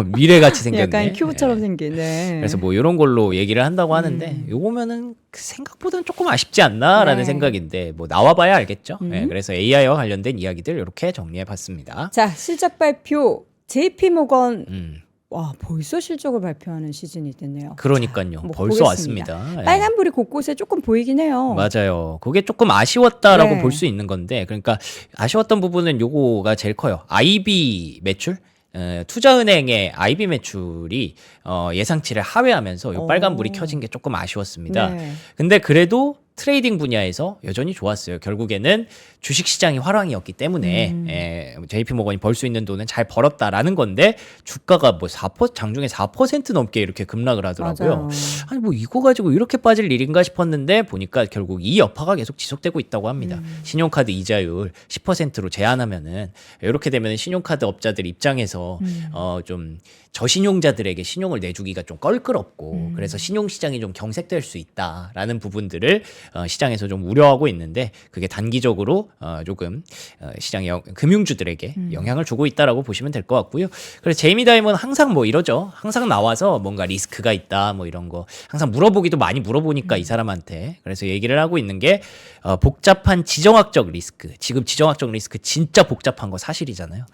미래같이 생겼네.
약간 큐브처럼
네.
생긴. 네.
그래서 뭐 이런 걸로 얘기를 한다고 하는데 요거면은 그 생각보다는 조금 아쉽지 않나라는
네.
생각인데 뭐 나와봐야 알겠죠. 네, 그래서 AI와 관련된 이야기들 이렇게 정리해봤습니다.
자, 실적 발표. JP 모건
음,
와, 벌써 실적을 발표하는 시즌이 됐네요.
그러니까요.
뭐
벌써
보겠습니다.
왔습니다. 예.
빨간불이 곳곳에 조금 보이긴 해요.
맞아요. 그게 조금 아쉬웠다라고
네.
볼 수 있는 건데, 그러니까 아쉬웠던 부분은 요거가 제일 커요. IB 매출? 투자은행의 IB 매출이 예상치를 하회하면서 요 빨간불이 켜진 게 조금 아쉬웠습니다.
네.
근데 그래도 트레이딩 분야에서 여전히 좋았어요. 결국에는 주식시장이 화랑이었기 때문에 JP모건이 벌 수 있는 돈은 잘 벌었다라는 건데 주가가 뭐 4% 장중에 4% 넘게 이렇게 급락을 하더라고요.
맞아요.
아니 뭐 이거 가지고 이렇게 빠질 일인가 싶었는데 보니까 결국 이 여파가 계속 지속되고 있다고 합니다. 신용카드 이자율 10%로 제한하면은 이렇게 되면 신용카드 업자들 입장에서 좀 저신용자들에게 신용을 내주기가 좀 껄끄럽고 그래서 신용시장이 좀 경색될 수 있다라는 부분들을 시장에서 좀 우려하고 있는데 그게 단기적으로 조금 시장의 금융주들에게 영향을 주고 있다라고 보시면 될 것 같고요. 그래서 제이미 다이먼 항상 뭐 이러죠. 항상 나와서 뭔가 리스크가 있다 뭐 이런 거 항상 물어보기도 많이 물어보니까 이 사람한테 그래서 얘기를 하고 있는 게 복잡한 지정학적 리스크. 지금 지정학적 리스크 진짜 복잡한 거 사실이잖아요.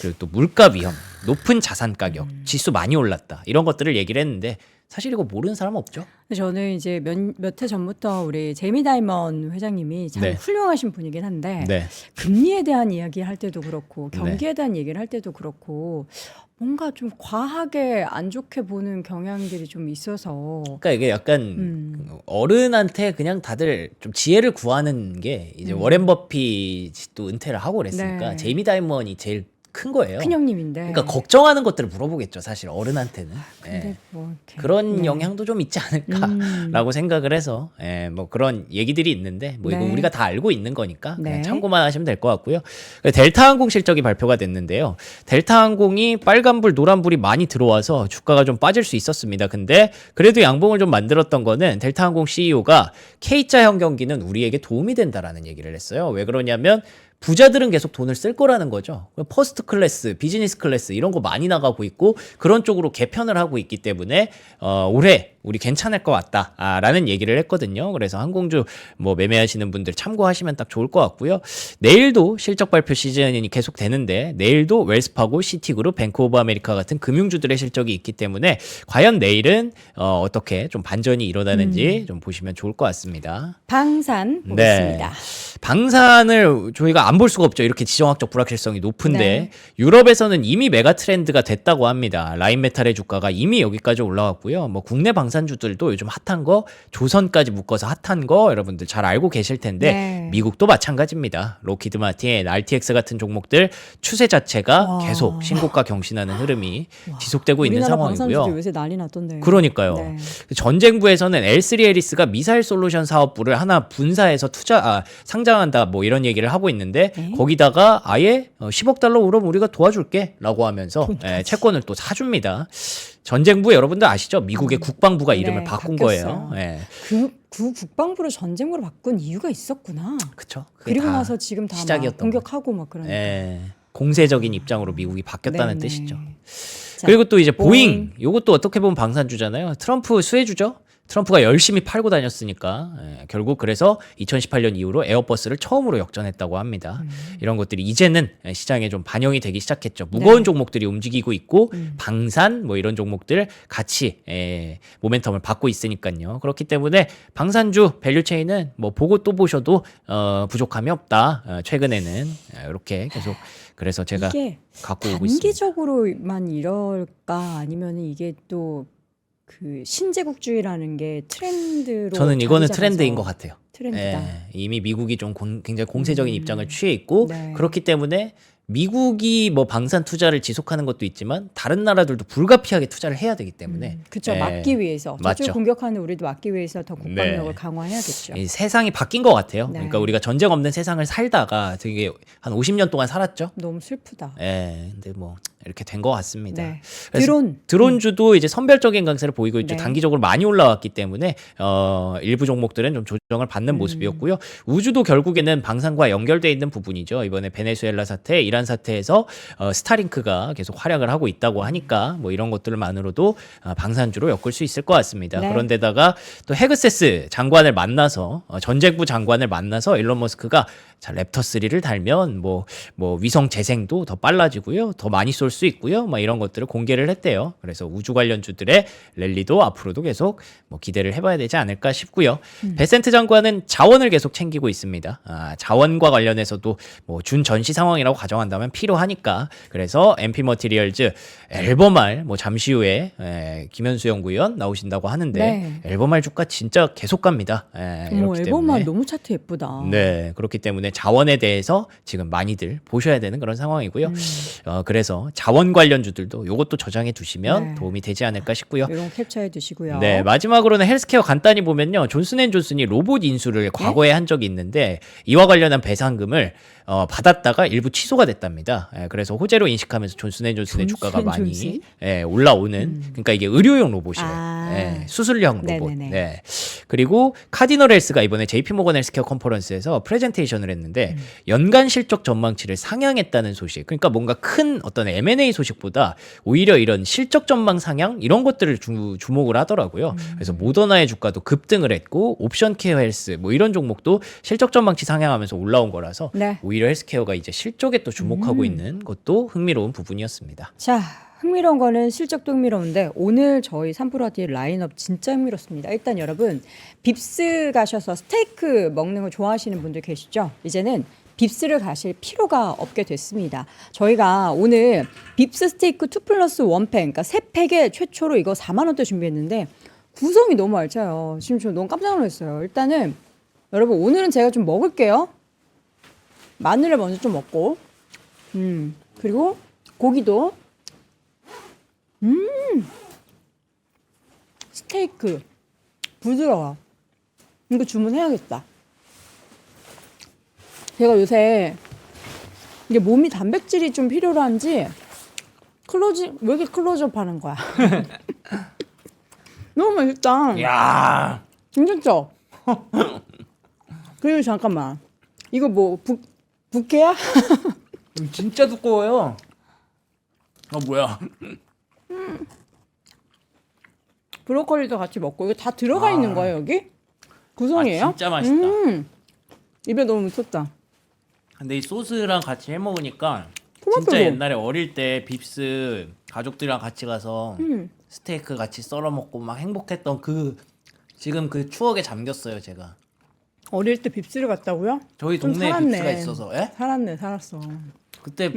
그리고 또 물가 위험, 높은 자산 가격, 지수 많이 올랐다 이런 것들을 얘기를 했는데 사실 이거 모르는 사람 없죠.
저는 이제 몇 해 전부터 우리 제이미 다이먼 회장님이 참
네.
훌륭하신 분이긴 한데
네.
금리에 대한 이야기 할 때도 그렇고 경기에 대한 얘기를 할 때도 그렇고 뭔가 좀 과하게 안 좋게 보는 경향들이 좀 있어서
그러니까 이게 약간 어른한테 그냥 다들 좀 지혜를 구하는 게 이제 워렌 버핏도 은퇴를 하고 그랬으니까
네.
제이미 다이먼이 제일 큰 거예요.
큰 형님인데
그러니까 걱정하는 것들을 물어보겠죠, 사실 어른한테는.
근데
예.
뭐 이렇게.
그런
네.
영향도 좀 있지 않을까라고 생각을 해서 뭐 그런 얘기들이 있는데 뭐 이거
네.
우리가 다 알고 있는 거니까 그냥
네.
참고만 하시면 될 것 같고요. 델타항공 실적이 발표가 됐는데요. 델타항공이 빨간불, 노란불이 많이 들어와서 주가가 좀 빠질 수 있었습니다. 근데 그래도 양봉을 좀 만들었던 거는 델타항공 CEO가 K자형 경기는 우리에게 도움이 된다라는 얘기를 했어요. 왜 그러냐면 부자들은 계속 돈을 쓸 거라는 거죠. 퍼스트 클래스, 비즈니스 클래스 이런 거 많이 나가고 있고 그런 쪽으로 개편을 하고 있기 때문에 올해 우리 괜찮을 것 같다라는 얘기를 했거든요. 그래서 항공주 뭐 매매하시는 분들 참고하시면 딱 좋을 것 같고요. 내일도 실적 발표 시즌이 계속 되는데 내일도 웰스파고, 시티그룹, 뱅크 오브 아메리카 같은 금융주들의 실적이 있기 때문에 과연 내일은 어떻게 좀 반전이 일어나는지 좀 보시면 좋을 것 같습니다.
방산 보겠습니다.
방산을 저희가 안 볼 수가 없죠. 이렇게 지정학적 불확실성이 높은데
네.
유럽에서는 이미 메가 트렌드가 됐다고 합니다. 라인메탈의 주가가 이미 여기까지 올라왔고요. 뭐 국내 방산주들도 요즘 핫한 거 조선까지 묶어서 핫한 거 여러분들 잘 알고 계실 텐데
네.
미국도 마찬가지입니다. 로키드 마틴, RTX 같은 종목들 추세 자체가
와.
계속 신고가 경신하는 흐름이 지속되고 있는
우리나라
상황이고요.
방산주도 요새 난리 났던데요.
그러니까요.
네.
전쟁부에서는 L3 해리스가 미사일 솔루션 사업부를 하나 분사해서 상장한다 뭐 이런 얘기를 하고 있는데 거기다가 아예 10억 달러 그럼 우리가 도와줄게라고 하면서 채권을 또 사줍니다. 전쟁부 여러분들 아시죠? 미국의 국방부가 이름을
네,
바꾼
바뀌었어요.
거예요. 예.
그 국방부를 전쟁으로 바꾼 이유가 있었구나.
그쵸? 그게
그리고
다
나서 지금 다 막
시작이었던
공격하고 막 그러니까.
예. 공세적인 입장으로 미국이 바뀌었다는
네네.
뜻이죠.
자,
그리고 또 이제 보잉 요것도 어떻게 보면 방산주잖아요. 트럼프 수혜주죠. 트럼프가 열심히 팔고 다녔으니까 결국 그래서 2018년 이후로 에어버스를 처음으로 역전했다고 합니다. 이런 것들이 이제는 시장에 좀 반영이 되기 시작했죠. 무거운
네.
종목들이 움직이고 있고 방산 뭐 이런 종목들 같이 모멘텀을 받고 있으니까요. 그렇기 때문에 방산주 밸류체인은 뭐 보고 또 보셔도 부족함이 없다. 최근에는 이렇게 계속 그래서 제가
이게
갖고 오고 있습니다.
단기적으로만 이럴까 아니면 이게 또 그 신제국주의라는 게 트렌드로
저는 이거는
자리
트렌드인
잡아서
것 같아요.
트렌드다.
이미 미국이 좀 굉장히 공세적인 입장을 취해 있고
네.
그렇기 때문에 미국이 뭐 방산 투자를 지속하는 것도 있지만 다른 나라들도 불가피하게 투자를 해야 되기 때문에
그렇죠.
예,
막기 위해서 저쪽
맞죠.
공격하는 우리도 막기 위해서 더 국방력을
네.
강화해야겠죠.
이 세상이 바뀐 것 같아요.
네.
그러니까 우리가 전쟁 없는 세상을 살다가 되게 한 50년 동안 살았죠.
너무 슬프다.
예, 근데 뭐 이렇게 된 것 같습니다.
네.
그래서 드론주도 이제 선별적인 강세를 보이고 있죠.
네.
단기적으로 많이 올라왔기 때문에 일부 종목들은 좀 조정을 받는 모습이었고요. 우주도 결국에는 방산과 연결돼 있는 부분이죠. 이번에 베네수엘라 사태, 이란 사태에서 스타링크가 계속 활약을 하고 있다고 하니까 뭐 이런 것들만으로도 방산주로 엮을 수 있을 것 같습니다.
네.
그런데다가 또 헤그세스 장관을 만나서 전쟁부 장관을 만나서 일론 머스크가 자, 랩터 3를 달면 뭐 위성 재생도 더 빨라지고요. 더 많이 쏠 수 있고요. 막 이런 것들을 공개를 했대요. 그래서 우주 관련주들의 랠리도 앞으로도 계속 뭐 기대를 해봐야 되지 않을까 싶고요. 베센트 장관은 자원을 계속 챙기고 있습니다. 자원과 관련해서도 뭐 준 전시 상황이라고 가정한다면 필요하니까 그래서 MP 머티리얼즈 앨범알 뭐 잠시 후에 김현수 연구위원 나오신다고 하는데
네.
앨범알 주가 진짜 계속 갑니다.
어머,
이렇기
앨범만
때문에.
너무 차트 예쁘다.
네, 그렇기 때문에 자원에 대해서 지금 많이들 보셔야 되는 그런 상황이고요. 그래서 자원 관련주들도 요것도 저장해 두시면
네.
도움이 되지 않을까 싶고요.
이런 캡처해 두시고요.
네, 마지막으로는 헬스케어 간단히 보면요. 존슨앤존슨이 로봇 인수를 과거에 한 적이 있는데 이와 관련한 배상금을 받았다가 일부 취소가 됐답니다. 그래서 호재로 인식하면서 존슨앤존슨의 주가가 많이
존슨?
올라오는 그러니까 이게 의료용 로봇이에요.
아.
수술형 로봇.
네네네.
네. 그리고 카디널 헬스가 이번에 JP모건 헬스케어 컨퍼런스에서 프레젠테이션을 했는데 연간 실적 전망치를 상향했다는 소식. 그러니까 뭔가 큰 어떤 M&A 소식보다 오히려 이런 실적 전망 상향 이런 것들을 주목을 하더라고요. 그래서 모더나의 주가도 급등을 했고 옵션 케어 헬스 뭐 이런 종목도 실적 전망치 상향하면서 올라온 거라서
네.
오히려 헬스케어가 이제 실적에 또 주목하고 있는 것도 흥미로운 부분이었습니다.
자, 흥미로운 거는 실적도 흥미로운데 오늘 저희 3프로아티의 라인업 진짜 흥미롭습니다. 일단 여러분 빕스 가셔서 스테이크 먹는 거 좋아하시는 분들 계시죠? 이제는 빕스를 가실 필요가 없게 됐습니다. 저희가 오늘 빕스 스테이크 2+1팩 그러니까 3팩에 최초로 이거 4만 원대 준비했는데 구성이 너무 알차요. 지금 저 너무 깜짝 놀랐어요. 일단은 여러분 오늘은 제가 좀 먹을게요. 마늘을 먼저 좀 먹고 그리고 고기도 스테이크 부드러워. 이거 주문해야겠다. 제가 요새 이게 몸이 단백질이 좀 필요한지 왜 이렇게 클로즈업 하는 거야? 너무 맛있다.
야,
괜찮죠? 그리고 잠깐만. 이거 뭐 부케야?
진짜 두꺼워요. 뭐야?
브로콜리도 같이 먹고 이거 다 들어가 있는 거예요 여기? 구성이에요?
진짜 맛있다.
입에 너무 미쳤다.
근데 이 소스랑 같이 해 먹으니까
토마토도.
진짜 옛날에 어릴 때 빕스 가족들이랑 같이 가서 스테이크 같이 썰어 먹고 막 행복했던 지금 그 추억에 잠겼어요 제가.
어릴 때 빕스를 갔다고요?
저희
좀
동네에
살았네.
빕스가 있어서. 예?
살았어.
그때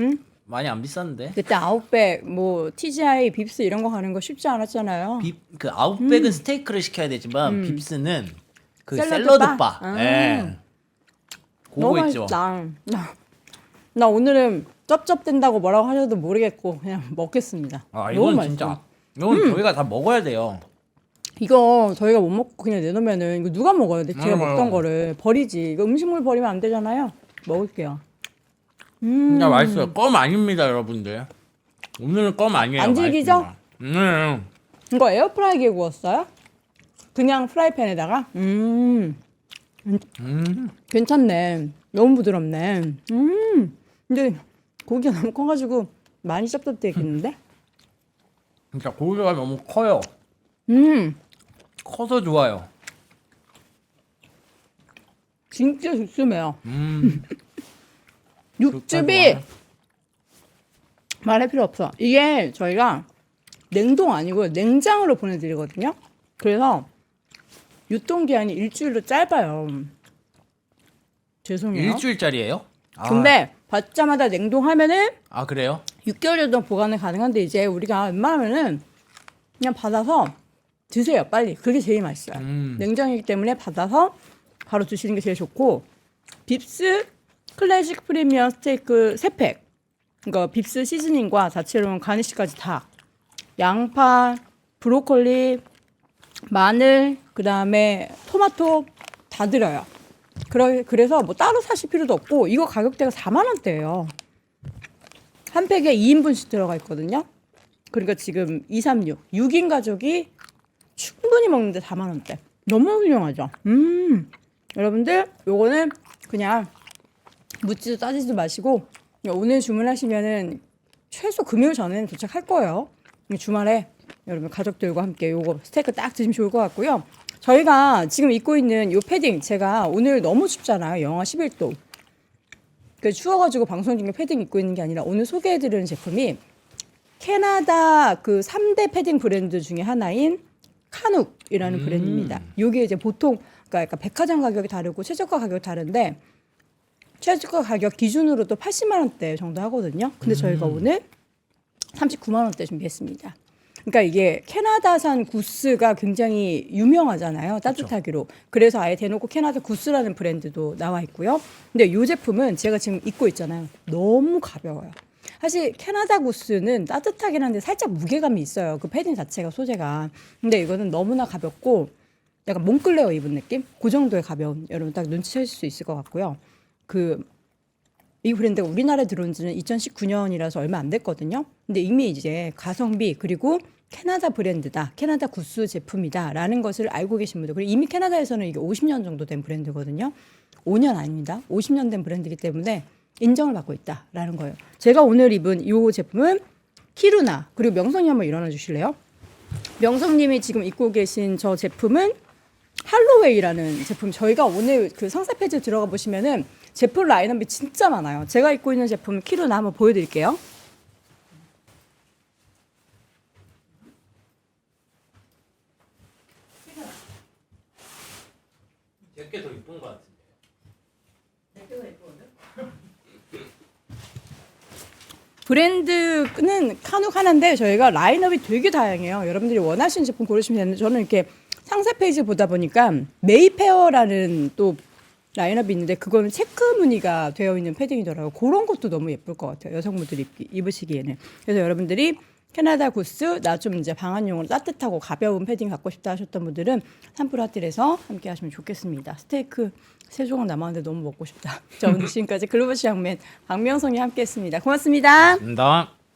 많이 안 비쌌는데.
그때 아웃백, 뭐 TGI, 빕스 이런 거 가는 거 쉽지 않았잖아요.
그 아웃백은 스테이크를 시켜야 되지만 빕스는 그
샐러드
샐러드
바?
바. 예.
너무
그거 있죠.
맛있다. 나 오늘은 쩝쩝된다고 뭐라고 하셔도 모르겠고 그냥 먹겠습니다. 너무
이건
맛있어.
진짜. 이건 저희가 다 먹어야 돼요.
이거 저희가 못 먹고 그냥 내놓으면은 이거 누가 먹어요? 제가
맞아요.
먹던 거를 버리지. 이거 음식물 버리면 안 되잖아요. 먹을게요.
진짜 맛있어요. 껌 아닙니다, 여러분들. 오늘은 껌 아니에요.
안 질기죠?
맛있습니다.
이거 에어프라이기에 구웠어요? 그냥 프라이팬에다가? 괜찮네. 너무 부드럽네. 근데 고기가 너무 커가지고 많이 짭짭되겠는데?
진짜 고기가 너무 커요. 커서 좋아요.
진짜 육즙해요.
진짜
육즙이
좋아요.
말할 필요 없어. 이게 저희가 냉동 아니고 냉장으로 보내드리거든요. 그래서 유통기한이 일주일로 짧아요. 죄송해요.
일주일짜리예요?
근데 받자마자 냉동하면은
그래요?
6개월 정도 보관은 가능한데 이제 우리가 웬만하면은 그냥 받아서 드세요. 빨리. 그게 제일 맛있어요. 냉장이기 때문에 받아서 바로 드시는 게 제일 좋고 빕스 클래식 프리미엄 스테이크 3팩 이거 빕스 시즈닝과 다채로운 가니쉬까지 다. 양파, 브로콜리, 마늘, 그다음에 토마토 다 들어요. 그래서 뭐 따로 사실 필요도 없고 이거 가격대가 4만 원대예요. 한 팩에 2인분씩 들어가 있거든요. 그러니까 지금 236, 6인 가족이 충분히 먹는데 4만 원대. 너무 훌륭하죠. 여러분들 요거는 그냥 묻지도 따지지도 마시고 오늘 주문하시면은 최소 금요일 전에는 도착할 거예요. 주말에 여러분 가족들과 함께 요거 스테이크 딱 드시면 좋을 것 같고요. 저희가 지금 입고 있는 요 패딩 제가 오늘 너무 춥잖아요. 영하 11도. 그 추워가지고 방송 중에 패딩 입고 있는 게 아니라 오늘 소개해드리는 제품이 캐나다 그 3대 패딩 브랜드 중에 하나인 카눅이라는 브랜드입니다. 요게 이제 보통 그러니까 약간 백화점 가격이 다르고 최저가 가격이 다른데 최저가 가격 기준으로도 80만 원대 정도 하거든요. 근데 저희가 오늘 39만 원대 준비했습니다. 그러니까 이게 캐나다산 구스가 굉장히 유명하잖아요. 따뜻하기로. 그래서 아예 대놓고 캐나다 구스라는 브랜드도 나와 있고요. 근데 이 제품은 제가 지금 입고 있잖아요. 너무 가벼워요. 사실 캐나다 구스는 따뜻하긴 한데 살짝 무게감이 있어요. 그 패딩 자체가 소재가. 근데 이거는 너무나 가볍고 약간 몽클레어 입은 느낌? 그 정도의 가벼움. 여러분 딱 눈치채실 수 있을 것 같고요. 이 브랜드가 우리나라에 들어온 지는 2019년이라서 얼마 안 됐거든요. 근데 이미 이제 가성비 그리고 캐나다 브랜드다. 캐나다 구스 제품이다라는 것을 알고 계신 분들. 그리고 이미 캐나다에서는 이게 50년 정도 된 브랜드거든요. 5년 아닙니다. 50년 된 브랜드이기 때문에 인정을 받고 있다라는 거예요. 제가 오늘 입은 이 제품은 키루나. 그리고 명성님 한번 일어나 주실래요? 명성님이 지금 입고 계신 저 제품은 할로웨이라는 제품. 저희가 오늘 그 상세 페이지 들어가 보시면은 제품 라인업이 진짜 많아요. 제가 입고 있는 제품 키루나 한번 보여드릴게요.
몇개 더 이쁜 것 같은데.
브랜드는 카눅 하나인데 저희가 라인업이 되게 다양해요. 여러분들이 원하시는 제품 고르시면 되는데 저는 이렇게 상세 페이지 보다 보니까 메이페어라는 또 라인업이 있는데 그거는 체크 무늬가 되어 있는 패딩이더라고요. 그런 것도 너무 예쁠 것 같아요. 여성분들이 입으시기에는. 그래서 여러분들이 캐나다 구스 나 좀 이제 방한용으로 따뜻하고 가벼운 패딩 갖고 싶다 하셨던 분들은 산프라틸에서 함께 하시면 좋겠습니다. 스테이크 3조각 남았는데 너무 먹고 싶다. 자 오늘 지금까지 글로벌 시장맨 박명성이 함께했습니다. 고맙습니다.
감사합니다.